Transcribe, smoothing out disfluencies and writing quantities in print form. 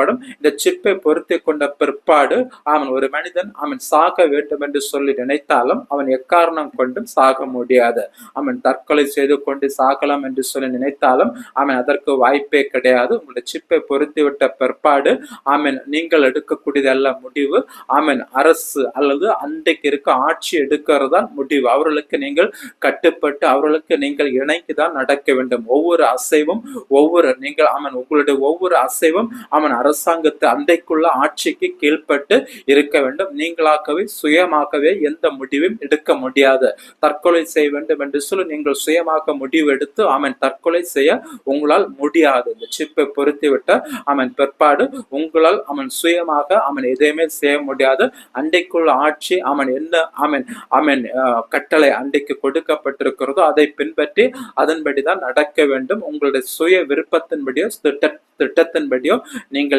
பொருத்தப்படும். இந்த சிப்பை பொருத்தி கொண்ட பிற்பாடு ஒரு மனிதன் சாக வேண்டும் என்று சொல்லி நினைத்தாலும் அவன் எக்காரணம் கொண்டும் சாக முடியாது. தற்கொலை செய்து கொண்டு சாகலாம் என்று சொல்லி நினைத்தாலும் அதற்கு வாய்ப்பே கிடையாது. உங்களுடைய சிப்பை பொருத்தி விட்ட பிற்பாடு நீங்கள் எடுக்கக்கூடியதல்ல முடிவு. அரசு அல்லது அன்றைக்கு இருக்க ஆட்சி எடுக்கிறதா முடிவு. அவர்களுக்கு நீங்கள் கட்டுப்பட்டு அவர்களுக்கு நீங்கள் இணைக்குதான் நடக்க வேண்டும். ஒவ்வொரு அசைவும் நீங்கள் உங்களுடைய ஒவ்வொரு அசைவும் அரசாங்கத்தை அன்றைக்குள்ள ஆட்சிக்கு கீழ்பட்டு இருக்க வேண்டும். நீங்களாகவே சுயமாகவே எந்த முடிவும் எடுக்க முடியாது. தற்கொலை செய்ய வேண்டும் என்று சொல்லி நீங்கள் சுயமாக முடிவு எடுத்து தற்கொலை செய்ய உங்களால் முடியாது. இந்த சிப்பை பொருத்திவிட்ட பிற்பாடு உங்களால் சுயமாக எதையுமே செய்ய முடியாது. அன்றைக்குள்ள ஆட்சி என்ன கட்டளை அன்றைக்கு கொடுக்கப்பட்டிருக்கிறதோ அதை பின்பற்றி அதன்படிதான் நடக்க வேண்டும். உங்களுடைய சுய விருப்பத்தின்படியோ திட்டத்தின்படியோ நீங்கள்